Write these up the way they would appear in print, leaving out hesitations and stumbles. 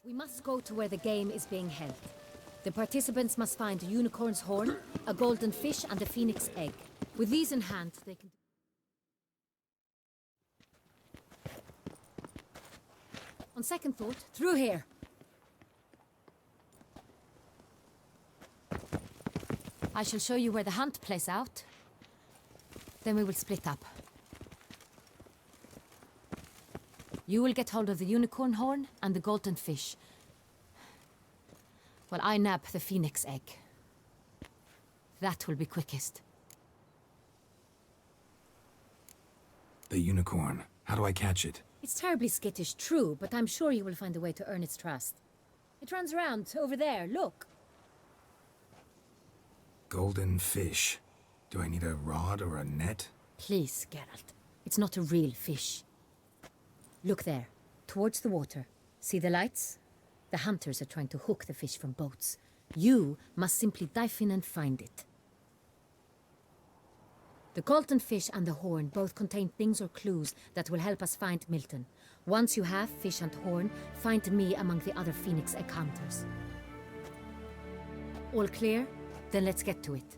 We must go to where the game is being held. The participants must find a unicorn's horn, a golden fish, and a phoenix egg. With these in hand, they can... On second thought, through here. I shall show you where the hunt plays out. Then we will split up. You will get hold of the unicorn horn and the golden fish. While I nab the phoenix egg. That will be quickest. The unicorn. How do I catch it? It's terribly skittish, true, but I'm sure you will find a way to earn its trust. It runs around, over there, look. Golden fish. Do I need a rod or a net? Please, Geralt. It's not a real fish. Look there, towards the water. See the lights? The hunters are trying to hook the fish from boats. You must simply dive in and find it. The golden fish and the horn both contain things or clues that will help us find Milton. Once you have fish and horn, find me among the other phoenix egg hunters. All clear? Then let's get to it.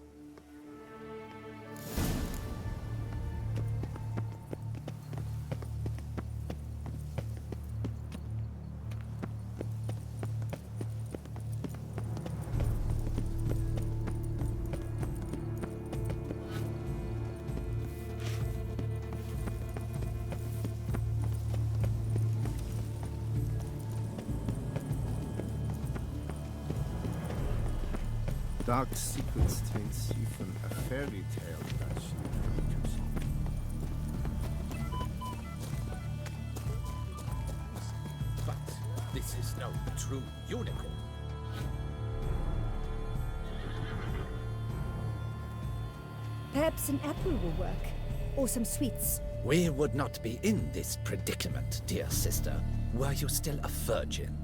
Dark secrets taints even a fairy tale that she creatures. But this is no true unicorn. Perhaps an apple will work. Or some sweets. We would not be in this predicament, dear sister, were you still a virgin.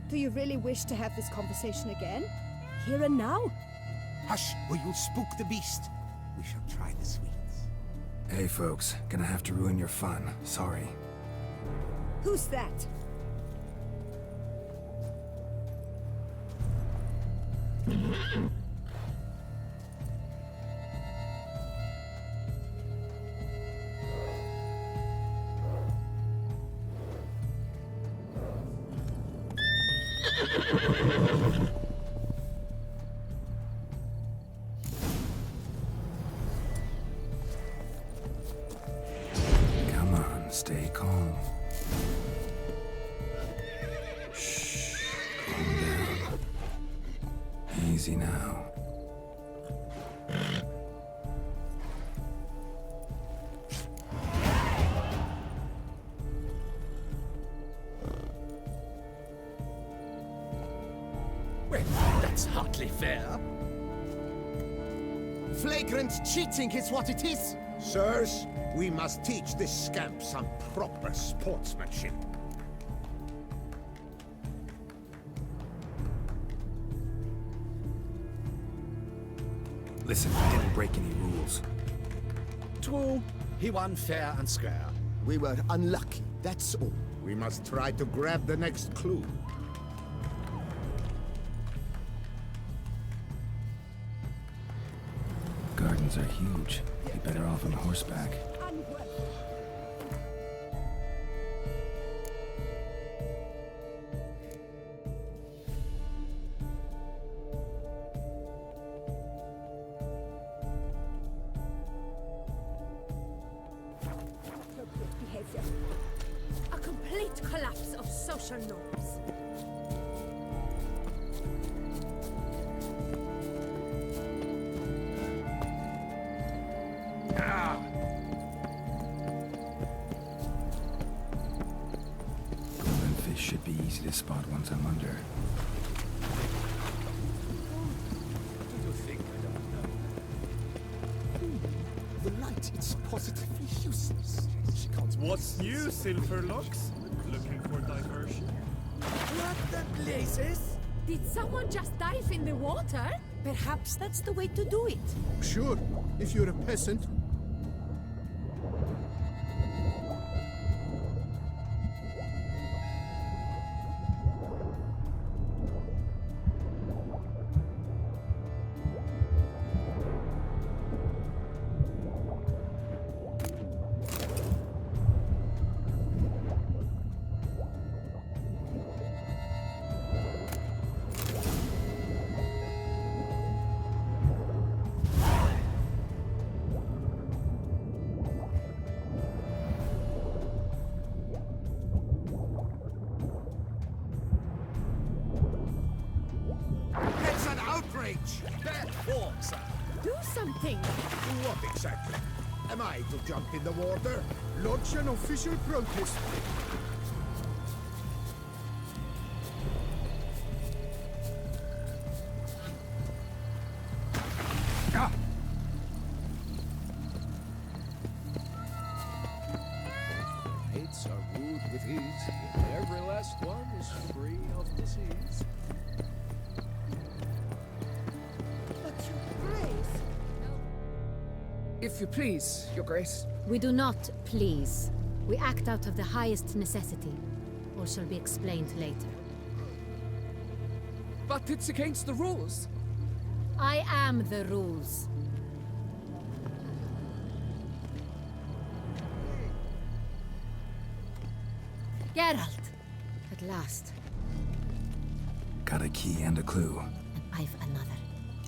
Do you really wish to have this conversation again? Here and now? Hush, or you'll spook the beast. We shall try the sweets. Hey folks, gonna have to ruin your fun. Sorry. Who's that? Stay calm. Shh. Calm down. Easy now. Well, that's hardly fair. Flagrant cheating is what it is. Sirs, we must teach this scamp some proper sportsmanship. Listen, I didn't break any rules. True, he won fair and square. We were unlucky, that's all. We must try to grab the next clue. Gardens are huge. Be better off on horseback. Behavior. A complete collapse of social norms. Golden fish should be easy to spot once I'm under. Do you think I don't know? The light, it's positively useless. She can't. What's new, Silverlocks? Looking for diversion? What the blazes? Did someone just dive in the water? Perhaps that's the way to do it. Sure, if you're a peasant. form, sir. Do something! What exactly? Am I to jump in the water? Lodge an official protest. Mates are wooed with ease, yet every last one is free of disease. But your grace... If you please, Your Grace. We do not please. We act out of the highest necessity. All shall be explained later. But it's against the rules. I am the rules. Geralt! At last. Got a key and a clue. And I've another.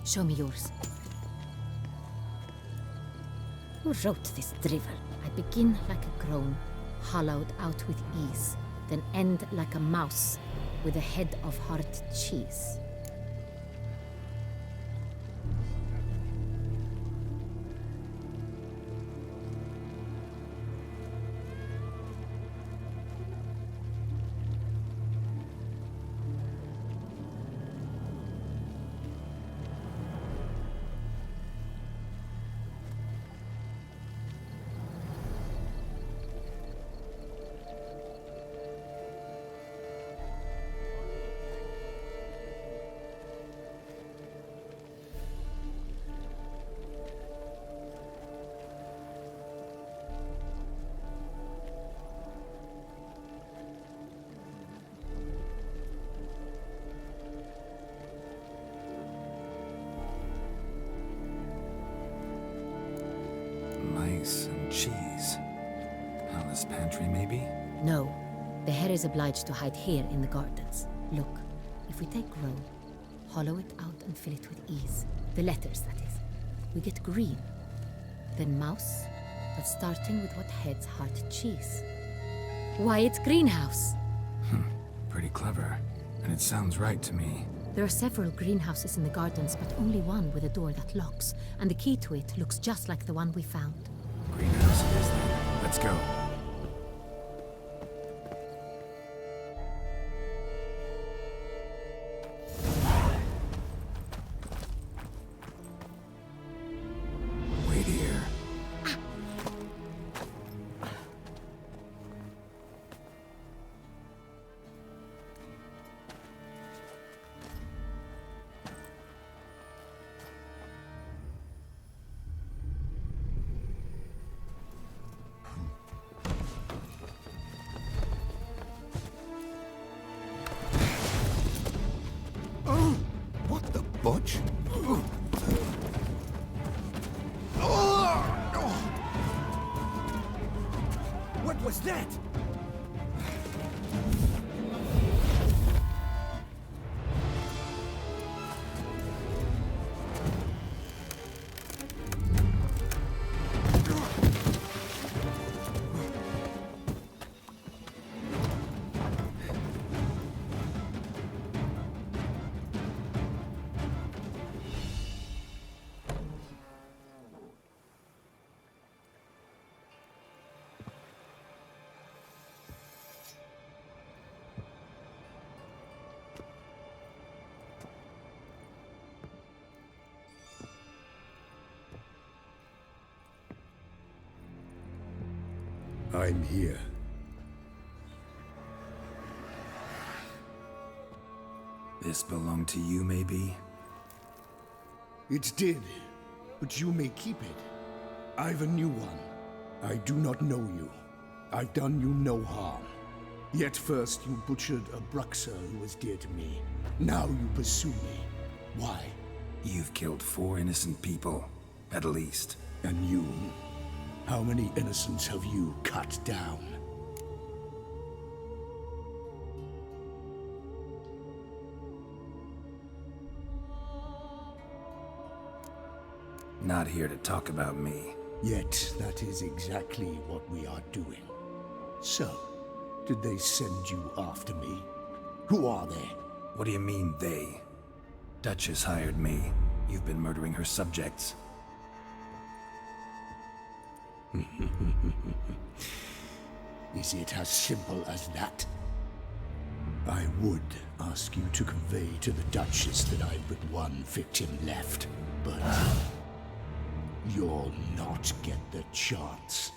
Show me yours. Who wrote this drivel? I begin like a groan, hollowed out with ease, then end like a mouse, with a head of hard cheese. Mice and cheese. Palace pantry, maybe? No, the hare is obliged to hide here in the gardens. Look, if we take row, hollow it out and fill it with ease. The letters, that is. We get green. Then mouse, but starting with what heads hard cheese. Why, it's greenhouse! Pretty clever. And it sounds right to me. There are several greenhouses in the gardens, but only one with a door that locks, and the key to it looks just like the one we found. Greenhouse it is then. Let's go. Wait here. What the butch? What was that? I'm here. This belonged to you, maybe? It did, but you may keep it. I've a new one. I do not know you. I've done you no harm. Yet first you butchered a Bruxer who was dear to me. Now you pursue me. Why? You've killed 4 innocent people, at least. And you? How many innocents have you cut down? Not here to talk about me. Yet that is exactly what we are doing. So, did they send you after me? Who are they? What do you mean, they? Duchess hired me. You've been murdering her subjects. Is it as simple as that? I would ask you to convey to the Duchess that I've but one victim left, but you'll not get the chance.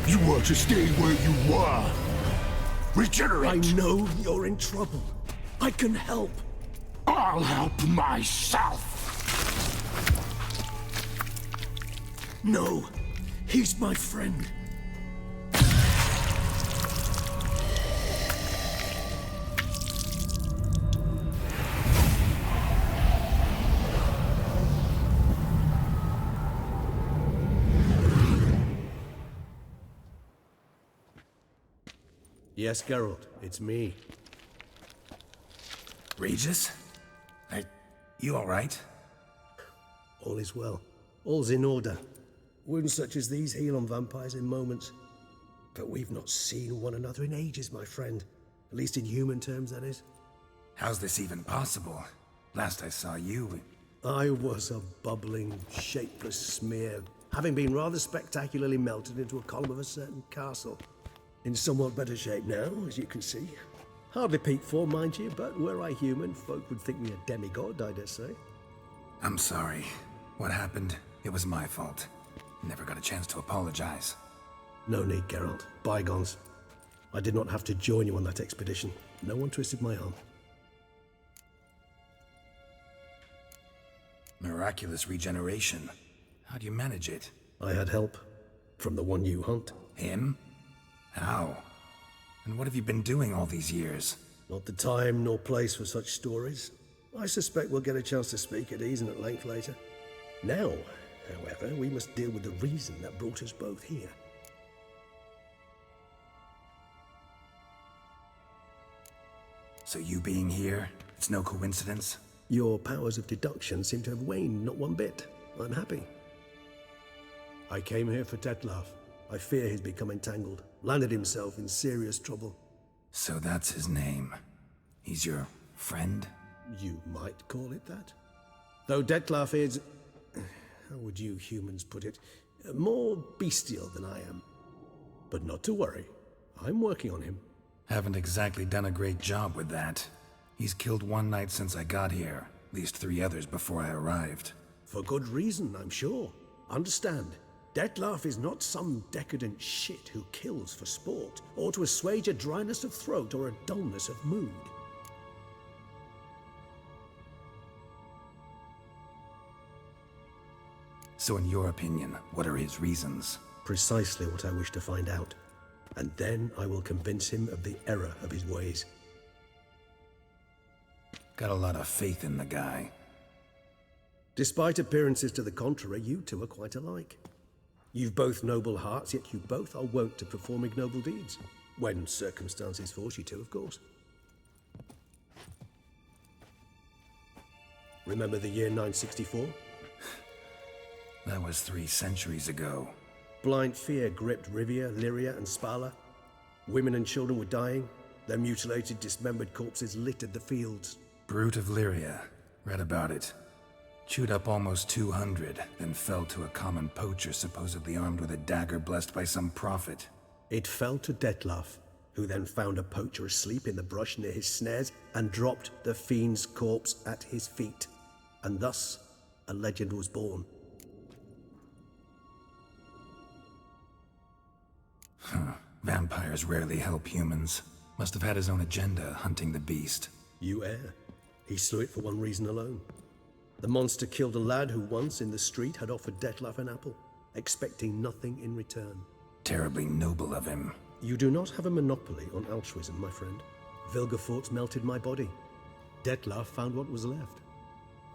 You were to stay where you were. Regenerate. I know you're in trouble. I can help. I'll help myself. No, he's my friend. Yes, Geralt, it's me. Regis? You alright? All is well. All's in order. Wounds such as these heal on vampires in moments. But we've not seen one another in ages, my friend. At least in human terms, that is. How's this even possible? Last I saw you... I was a bubbling, shapeless smear, having been rather spectacularly melted into a column of a certain castle. In somewhat better shape now, as you can see. Hardly peak form, mind you, but were I human, folk would think me a demigod, I dare say. I'm sorry. What happened, it was my fault. Never got a chance to apologize. No need, Geralt. Bygones. I did not have to join you on that expedition. No one twisted my arm. Miraculous regeneration. How do you manage it? I had help. From the one you hunt. Him? How? And what have you been doing all these years? Not the time nor place for such stories. I suspect we'll get a chance to speak at ease and at length later. Now, however, we must deal with the reason that brought us both here. So you being here, it's no coincidence? Your powers of deduction seem to have waned not one bit. I'm happy. I came here for Detlef. I fear he's become entangled, landed himself in serious trouble. So that's his name. He's your friend? You might call it that. Though Detlef is, how would you humans put it, more bestial than I am. But not to worry, I'm working on him. Haven't exactly done a great job with that. He's killed one knight since I got here, at least 3 others before I arrived. For good reason, I'm sure. Understand, Detlef is not some decadent shit who kills for sport, or to assuage a dryness of throat or a dullness of mood. So in your opinion, what are his reasons? Precisely what I wish to find out. And then I will convince him of the error of his ways. Got a lot of faith in the guy. Despite appearances to the contrary, you two are quite alike. You've both noble hearts, yet you both are wont to perform ignoble deeds. When circumstances force you to, of course. Remember the year 964? That was 3 centuries ago. Blind fear gripped Rivia, Lyria, and Spala. Women and children were dying. Their mutilated, dismembered corpses littered the fields. Brute of Lyria. Read about it. Chewed up almost 200, then fell to a common poacher supposedly armed with a dagger blessed by some prophet. It fell to Detlef, who then found a poacher asleep in the brush near his snares and dropped the fiend's corpse at his feet. And thus, a legend was born. Vampires rarely help humans. Must have had his own agenda, hunting the beast. You err. He slew it for one reason alone. The monster killed a lad who once in the street had offered Detlef an apple, expecting nothing in return. Terribly noble of him. You do not have a monopoly on altruism, my friend. Vilgefortz melted my body. Detlef found what was left.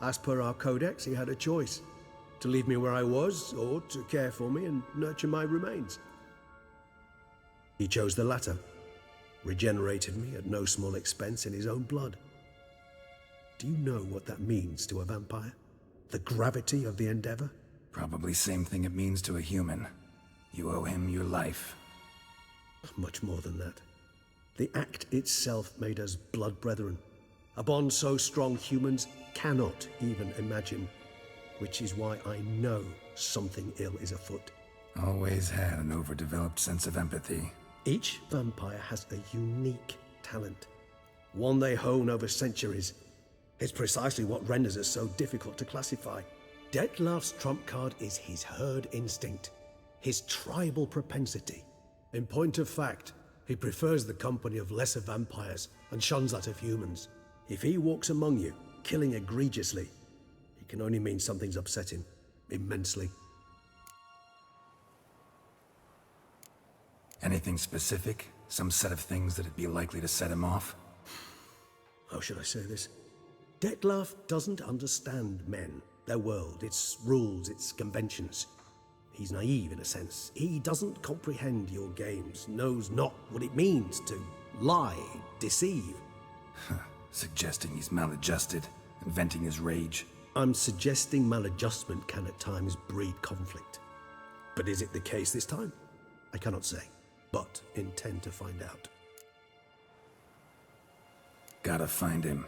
As per our codex, he had a choice. To leave me where I was, or to care for me and nurture my remains. He chose the latter. Regenerated me at no small expense in his own blood. Do you know what that means to a vampire? The gravity of the endeavor? Probably same thing it means to a human. You owe him your life. Much more than that. The act itself made us blood brethren. A bond so strong humans cannot even imagine. Which is why I know something ill is afoot. Always had an overdeveloped sense of empathy. Each vampire has a unique talent. One they hone over centuries. It's precisely what renders us so difficult to classify. Detlef's trump card is his herd instinct, his tribal propensity. In point of fact, he prefers the company of lesser vampires and shuns that of humans. If he walks among you, killing egregiously, it can only mean something's upset him, immensely. Anything specific? Some set of things that'd be likely to set him off? How should I say this? Detlef doesn't understand men, their world, its rules, its conventions. He's naive in a sense. He doesn't comprehend your games, knows not what it means to lie, deceive. Suggesting he's maladjusted and venting his rage. I'm suggesting maladjustment can at times breed conflict. But is it the case this time? I cannot say, but intend to find out. Gotta find him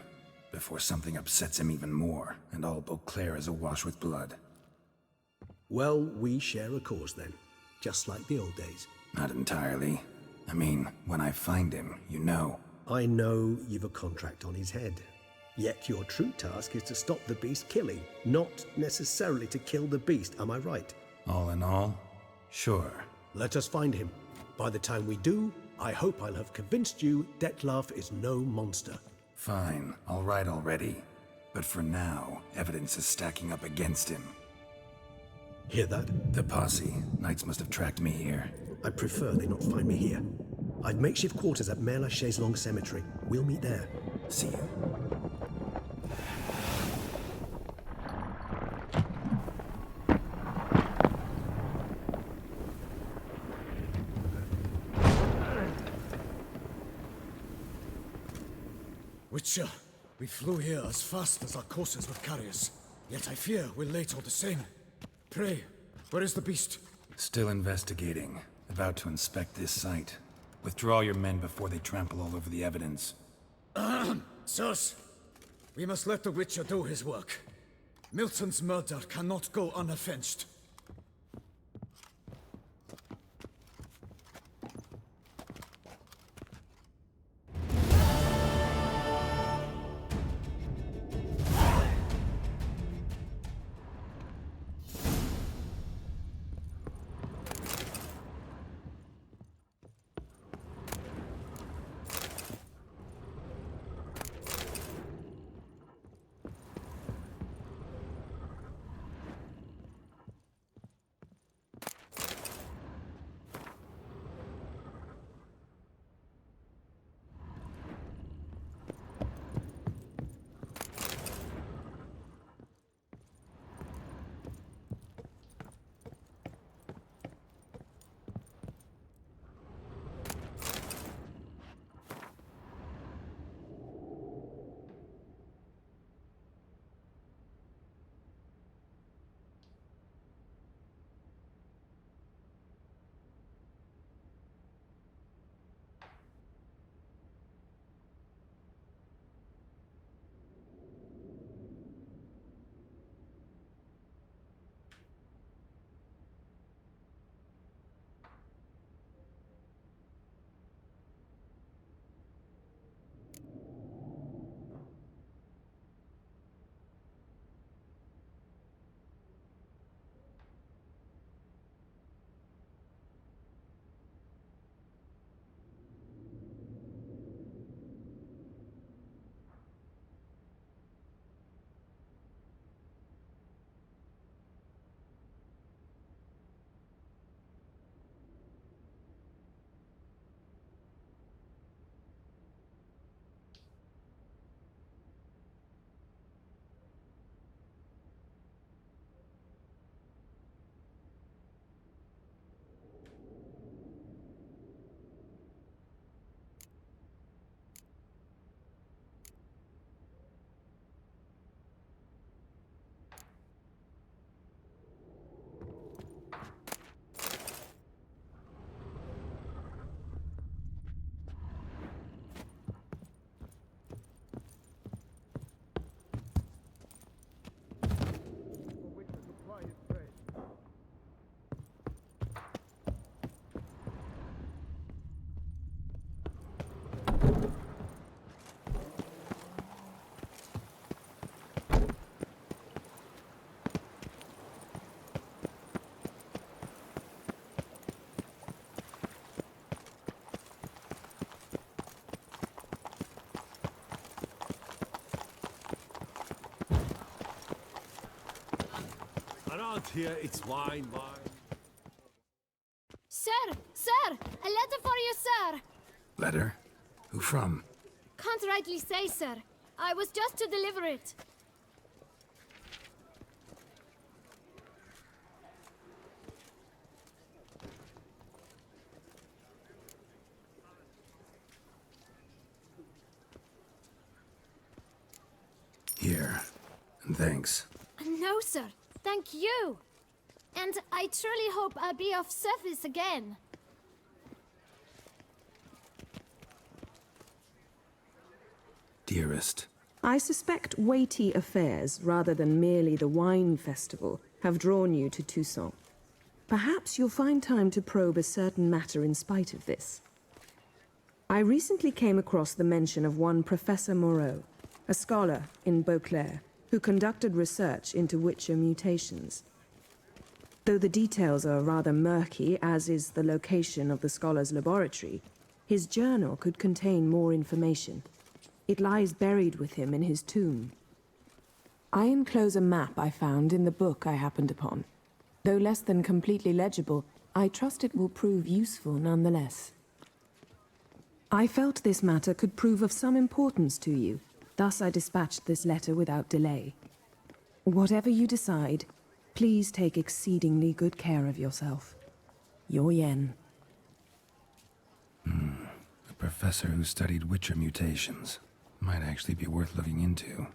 before something upsets him even more, and all Beauclair is awash with blood. Well, we share a cause then, just like the old days. Not entirely. I mean, when I find him, you know. I know you've a contract on his head. Yet your true task is to stop the beast killing, not necessarily to kill the beast, am I right? All in all, sure. Let us find him. By the time we do, I hope I'll have convinced you Dettlaff is no monster. Fine, all right already. But for now, evidence is stacking up against him. Hear that? The posse. Knights must have tracked me here. I prefer they not find me here. I've makeshift quarters at Mère Lachaise-Longue Cemetery. We'll meet there. See you. Witcher, we flew here as fast as our courses would carry us. Yet I fear we're late all the same. Pray, where is the beast? Still investigating. About to inspect this site. Withdraw your men before they trample all over the evidence. Sirs, we must let the Witcher do his work. Milton's murder cannot go unavenged. Around here, it's wine. Sir! Sir! A letter for you, sir! Letter? Who from? Can't rightly say, sir. I was just to deliver it. Here. And thanks. No, sir. Thank you. And I truly hope I'll be of service again. Dearest. I suspect weighty affairs, rather than merely the wine festival, have drawn you to Toussaint. Perhaps you'll find time to probe a certain matter in spite of this. I recently came across the mention of one Professor Moreau, a scholar in Beauclair, who conducted research into Witcher mutations. Though the details are rather murky, as is the location of the scholar's laboratory, his journal could contain more information. It lies buried with him in his tomb. I enclose a map I found in the book I happened upon. Though less than completely legible, I trust it will prove useful nonetheless. I felt this matter could prove of some importance to you, thus I dispatched this letter without delay. Whatever you decide, please take exceedingly good care of yourself. Your Yen. A professor who studied Witcher mutations. Might actually be worth looking into.